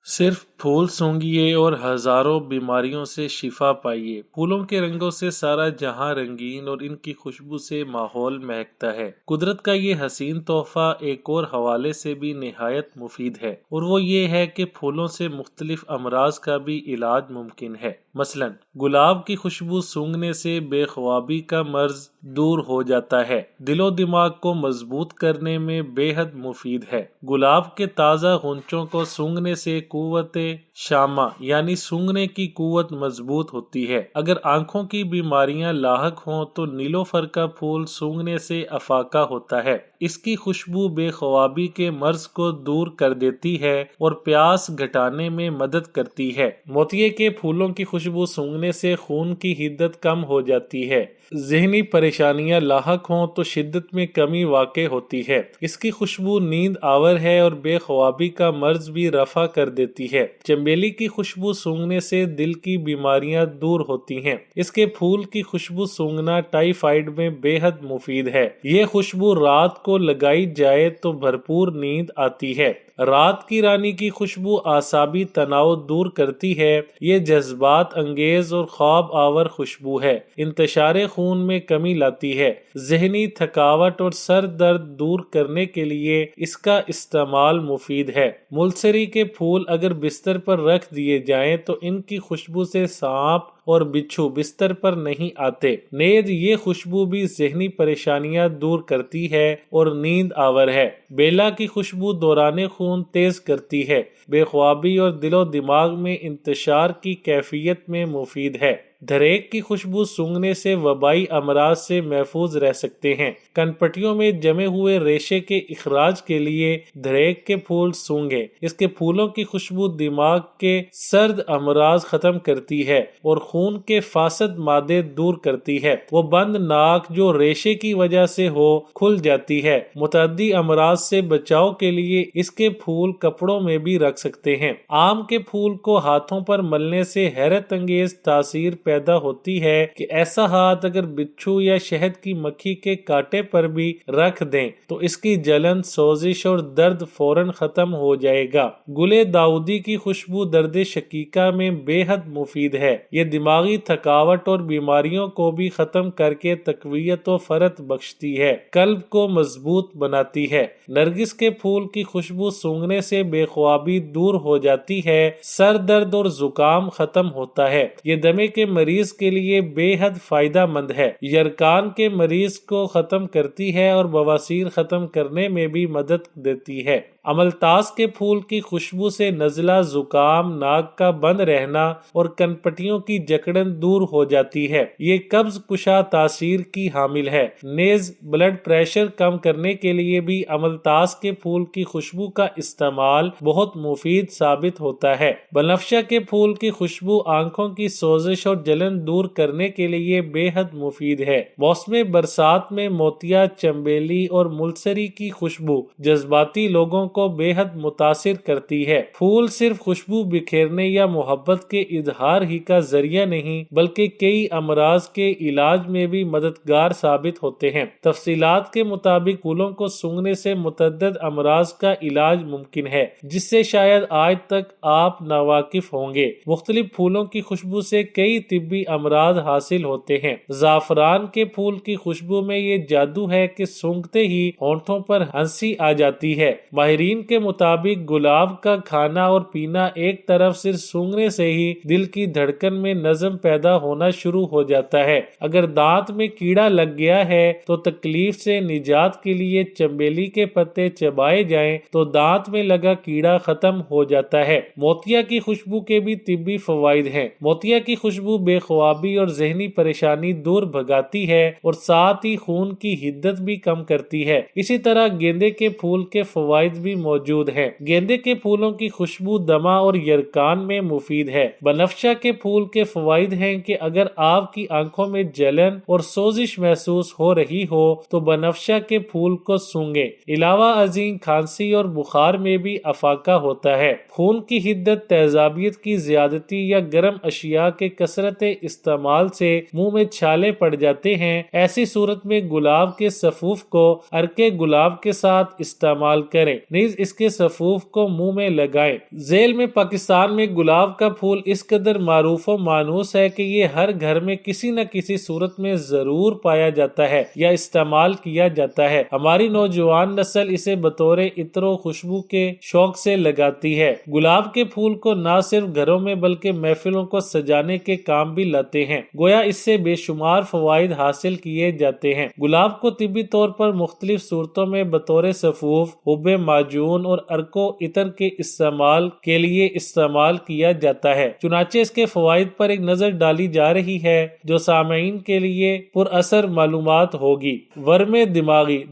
صرف پھول سونگھیے اور ہزاروں بیماریوں سے شفا پائیے۔ پھولوں کے رنگوں سے سارا جہاں رنگین اور ان کی خوشبو سے ماحول مہکتا ہے۔ قدرت کا یہ حسین تحفہ ایک اور حوالے سے بھی نہایت مفید ہے، اور وہ یہ ہے کہ پھولوں سے مختلف امراض کا بھی علاج ممکن ہے۔ مثلاً گلاب کی خوشبو سونگھنے سے بے خوابی کا مرض دور ہو جاتا ہے۔ دل و دماغ کو مضبوط کرنے میں بے حد مفید ہے۔ گلاب کے تازہ غنچوں کو سونگھنے سے قوت شامہ یعنی سونگھنے کی قوت مضبوط ہوتی ہے۔ اگر آنکھوں کی بیماریاں لاحق ہوں تو نیلوفر کا پھول سونگھنے سے افاقہ ہوتا ہے۔ اس کی خوشبو بے خوابی کے مرض کو دور کر دیتی ہے اور پیاس گھٹانے میں مدد کرتی ہے۔ موتیے کے پھولوں کی خوشبو سونگھنے سے خون کی حدت کم ہو جاتی ہے۔ ذہنی پریشانیاں لاحق ہوں تو شدت میں کمی واقع ہوتی ہے۔ اس کی خوشبو نیند آور ہے اور بے خوابی کا مرض بھی رفع کر دیتی ہے۔ چنبیلی کی خوشبو سونگھنے سے دل کی بیماریاں دور ہوتی ہیں۔ اس کے پھول کی خوشبو سونگھنا ٹائیفائیڈ میں بے حد مفید ہے۔ یہ خوشبو رات کو لگائی جائے تو بھرپور نیند آتی ہے۔ رات کی رانی کی خوشبو اعصابی تناؤ دور کرتی ہے۔ یہ جذبات انگیز اور خواب آور خوشبو ہے۔ انتشار خون میں کمی لاتی ہے۔ ذہنی تھکاوٹ اور سر درد دور کرنے کے لیے اس کا استعمال مفید ہے۔ ملسری کے پھول اگر بستر پر رکھ دیے جائیں تو ان کی خوشبو سے سانپ اور بچھو بستر پر نہیں آتے۔ نیز یہ خوشبو بھی ذہنی پریشانیاں دور کرتی ہے اور نیند آور ہے۔ بیلا کی خوشبو دوران خون تیز کرتی ہے۔ بے خوابی اور دل و دماغ میں انتشار کی کیفیت میں مفید ہے۔ دھریک کی خوشبو سونگھنے سے وبائی امراض سے محفوظ رہ سکتے ہیں۔ کنپٹیوں میں جمے ہوئے ریشے کے اخراج کے لیے دھریک کے پھول سونگھیں۔ اس کے پھولوں کی خوشبو دماغ کے سرد امراض ختم کرتی ہے اور خون کے فاسد مادے دور کرتی ہے۔ وہ بند ناک جو ریشے کی وجہ سے ہو کھل جاتی ہے۔ متعدی امراض سے بچاؤ کے لیے اس کے پھول کپڑوں میں بھی رکھ سکتے ہیں۔ آم کے پھول کو ہاتھوں پر ملنے سے حیرت انگیز تاثیر پیدا ہوتی ہے کہ ایسا ہاتھ اگر بچھو یا شہد کی مکھی کے کانٹے پر بھی رکھ دیں تو اس کی جلن، سوزش اور درد فوراً ختم ہو جائے گا۔ گل داؤدی کی خوشبو درد شقیقہ میں بے حد مفید ہے۔ یہ دماغی تھکاوٹ اور بیماریوں کو بھی ختم کر کے تقویت و فرت بخشتی ہے۔ قلب کو مضبوط بناتی ہے۔ نرگس کے پھول کی خوشبو سونگھنے سے بے خوابی دور ہو جاتی ہے، سر درد اور زکام ختم ہوتا ہے۔ یہ دمے کے مریض کے لیے بے حد فائدہ مند ہے۔ یرکان کے مریض کو ختم کرتی ہے اور بواسیر ختم کرنے میں بھی مدد دیتی ہے۔ املتاس کے پھول کی خوشبو سے نزلہ، زکام، ناک کا بند رہنا اور کنپٹیوں کی جکڑن دور ہو جاتی ہے۔ یہ قبض کشا تاثیر کی حامل ہے۔ نیز بلڈ پریشر کم کرنے کے لیے بھی املتاس کے پھول کی خوشبو کا استعمال بہت مفید ثابت ہوتا ہے۔ بنفشہ کے پھول کی خوشبو آنکھوں کی سوزش اور جلن دور کرنے کے لیے بے حد مفید ہے۔ موسم برسات میں موتیا، چنبیلی اور ملسری کی خوشبو جذباتی لوگوں کو بے حد متاثر کرتی ہے۔ پھول صرف خوشبو بکھیرنے یا محبت کے اظہار ہی کا ذریعہ نہیں بلکہ کئی امراض کے علاج میں بھی مددگار ثابت ہوتے ہیں۔ تفصیلات کے مطابق پھولوں کو سونگھنے سے متعدد امراض کا علاج ممکن ہے جس سے شاید آج تک آپ ناواقف ہوں گے۔ مختلف پھولوں کی خوشبو سے کئی طبی امراض حاصل ہوتے ہیں۔ زعفران کے پھول کی خوشبو میں یہ جادو ہے کہ سونگھتے ہی ہونٹوں پر ہنسی آ جاتی ہے۔ ماہرین کے مطابق گلاب کا کھانا اور پینا ایک طرف صرف سونگھنے سے ہی دل کی دھڑکن میں نظم پیدا ہونا شروع ہو جاتا ہے۔ اگر دانت میں کیڑا لگ گیا ہے تو تکلیف سے نجات کے لیے چنبیلی کے پتے چبائے جائیں تو دانت میں لگا کیڑا ختم ہو جاتا ہے۔ موتیا کی خوشبو کے بھی طبی فوائد ہیں۔ موتیا کی خوشبو بے خوابی اور ذہنی پریشانی دور بھگاتی ہے اور ساتھ ہی خون کی حدت بھی کم کرتی ہے۔ اسی طرح گیندے کے پھول کے فوائد بھی موجود ہیں۔ گیندے کے پھولوں کی خوشبو دمہ اور یرکان میں مفید ہے۔ بنفشہ کے پھول کے فوائد ہیں کہ اگر آپ کی آنکھوں میں جلن اور سوزش محسوس ہو رہی ہو تو بنفشہ کے پھول کو سونگھیں۔ علاوہ ازیں کھانسی اور بخار میں بھی افاقہ ہوتا ہے۔ خون کی حدت، تیزابیت کی زیادتی یا گرم اشیاء کے کثرت کثرت استعمال سے منہ میں چھالے پڑ جاتے ہیں، ایسی صورت میں گلاب کے سفوف کو عرق گلاب کے ساتھ استعمال کریں، نیز اس کے سفوف کو منہ میں لگائیں۔ ذیل میں پاکستان میں گلاب کا پھول اس قدر معروف و مانوس ہے کہ یہ ہر گھر میں کسی نہ کسی صورت میں ضرور پایا جاتا ہے یا استعمال کیا جاتا ہے۔ ہماری نوجوان نسل اسے بطور عطر و خوشبو کے شوق سے لگاتی ہے۔ گلاب کے پھول کو نہ صرف گھروں میں بلکہ محفلوں کو سجانے کے کام بھی لاتے ہیں، گویا اس سے بے شمار فوائد حاصل کیے جاتے ہیں۔ گلاب کو طبی طور پر مختلف صورتوں میں بطور سفوف، حب معجون اور عرق و عطر کے استعمال کے لیے استعمال کیا جاتا ہے۔ چنانچہ اس کے فوائد پر ایک نظر ڈالی جا رہی ہے جو سامعین کے لیے پر اثر معلومات ہوگی۔ ورم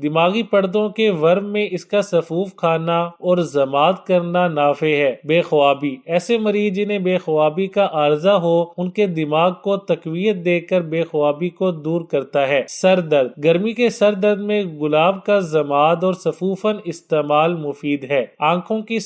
دماغی پردوں کے ورم میں اس کا سفوف کھانا اور ضماد کرنا نافع ہے۔ بے خوابی، ایسے مریض جنہیں بے خوابی کا عارضہ ہو ان کے دماغ کو تقویت دے کر بے خوابی کو دور کرتا ہے۔ سر درد، گرمی کے سر درد میں گلاب کا ضماد اور سفوفاً استعمال مفید ہے۔ آنکھوں کی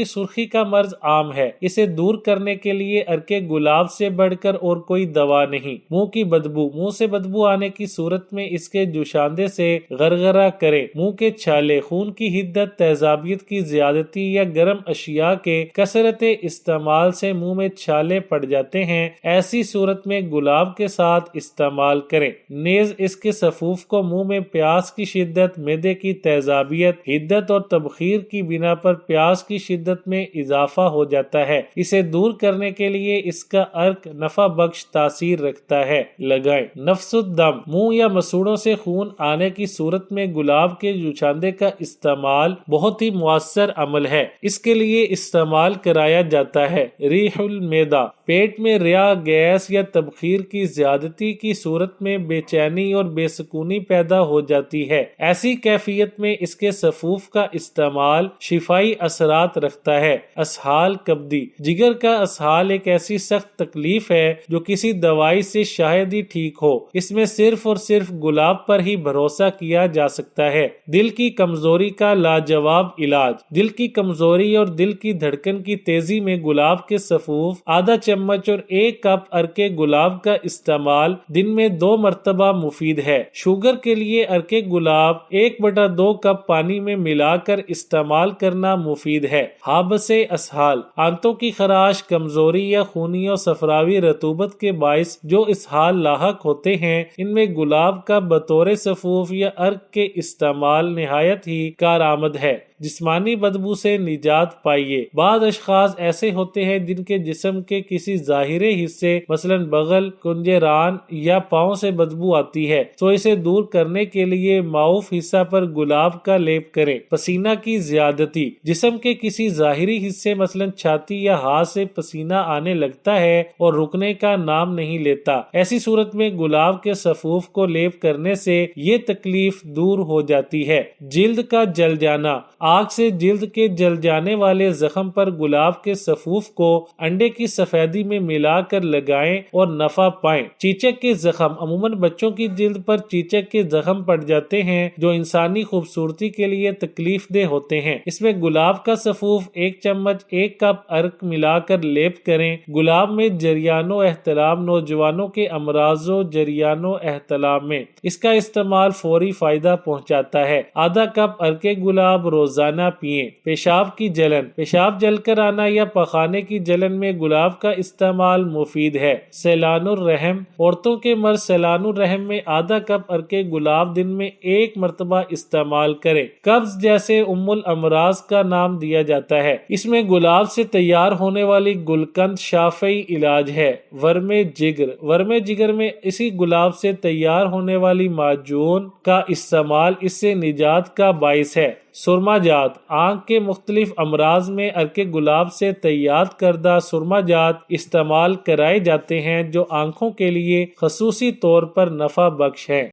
سرخی کا مرض عام ہے، اسے دور کرنے کے لیے عرق گلاب سے بڑھ کر اور کوئی دوا نہیں۔ منہ کی بدبو، منہ سے بدبو آنے کی صورت میں اس کے جوشاندے سے غرغرہ کریں۔ منہ کے چھالے، خون کی حدت، تیزابیت کی زیادتی یا گرم اشیاء کے کثرت استعمال سے منہ میں چھالے پڑ جاتے ہیں، ایسی صورت میں گلاب کے ساتھ استعمال کریں۔ نیز اس کے سفوف کو منہ میں پیاس کی شدت، معدے کی تیزابیت، حدت اور تبخیر کی بنا پر پیاس کی شدت میں اضافہ ہو جاتا ہے، اسے دور کرنے کے لیے اس کا عرق نفع بخش تاثیر رکھتا ہے، لگائیں۔ نفس الدم، منہ یا مسوڑوں سے خون آنے کی صورت میں گلاب کے جوشاندے کا استعمال بہت ہی مؤثر عمل ہے، اس کے لیے استعمال کرایا جاتا ہے۔ ریح المیدہ، پیٹ میں ریا، گیس یا تبخیر کی زیادتی کی صورت میں بے چینی اور بے سکونی پیدا ہو جاتی ہے، ایسی کیفیت میں اس کے سفوف کا استعمال شفائی اثرات رکھتا ہے۔ اسہال کبدی، جگر کا اسہال ایک ایسی سخت تکلیف ہے جو کسی دوائی سے شاید ہی ٹھیک ہو، اس میں صرف اور صرف گلاب پر ہی بھروسہ کیا جا سکتا ہے۔ دل کی کمزوری کا لاجواب علاج، دل کی کمزوری اور دل کی دھڑکن کی تیزی میں گلاب کے سفوف، آدھا چمچ اور 1 کپ عرق گلاب کا استعمال دن میں 2 مرتبہ مفید ہے۔ شوگر کے لیے عرق گلاب 1/2 کپ پانی میں ملا کر استعمال کرنا مفید ہے۔ حابس اسہال، آنتوں کی خراش، کمزوری یا خونی و صفراوی رطوبت کے باعث جو اسہال لاحق ہوتے ہیں، ان میں گلاب کا بطور سفوف یا عرق کے استعمال نہایت ہی کارآمد ہے۔ جسمانی بدبو سے نجات پائیے، بعض اشخاص ایسے ہوتے ہیں جن کے جسم کے کسی ظاہری حصے مثلا بغل، کنجے ران یا پاؤں سے بدبو آتی ہے، تو اسے دور کرنے کے لیے معوف حصہ پر گلاب کا لیپ کریں۔ پسینہ کی زیادتی، جسم کے کسی ظاہری حصے مثلا چھاتی یا ہاتھ سے پسینہ آنے لگتا ہے اور رکنے کا نام نہیں لیتا، ایسی صورت میں گلاب کے سفوف کو لیپ کرنے سے یہ تکلیف دور ہو جاتی ہے۔ جلد کا جل جانا، آگ سے جلد کے جل جانے والے زخم پر گلاب کے سفوف کو انڈے کی سفیدی میں ملا کر لگائیں اور نفع پائیں۔ چیچک کے زخم، عموماً بچوں کی جلد پر چیچک کے زخم پڑ جاتے ہیں جو انسانی خوبصورتی کے لیے تکلیف دہ ہوتے ہیں، اس میں گلاب کا سفوف 1 چمچ 1 کپ عرق ملا کر لیپ کریں۔ گلاب میں جریان و احتلام، نوجوانوں کے امراض و جریان و احتلام میں اس کا استعمال فوری فائدہ پہنچاتا ہے۔ آدھا کپ عرق گلاب روزانہ پئیں۔ پیشاب کی جلن، پیشاب جل کر آنا یا پخانے کی جلن میں گلاب کا استعمال مفید ہے۔ سیلان الرحم، عورتوں کے مرض سیلان الرحم میں آدھا کپ عرق گلاب دن میں 1 مرتبہ استعمال کریں۔ قبض جیسے ام الامراض کا نام دیا جاتا ہے، اس میں گلاب سے تیار ہونے والی گلقند شافعی علاج ہے۔ ورم جگر میں اسی گلاب سے تیار ہونے والی معجون کا استعمال اس سے نجات کا باعث ہے۔ سرما جات، آنکھ کے مختلف امراض میں عرق گلاب سے تیار کردہ سرما جات استعمال کرائے جاتے ہیں جو آنکھوں کے لیے خصوصی طور پر نفع بخش ہیں۔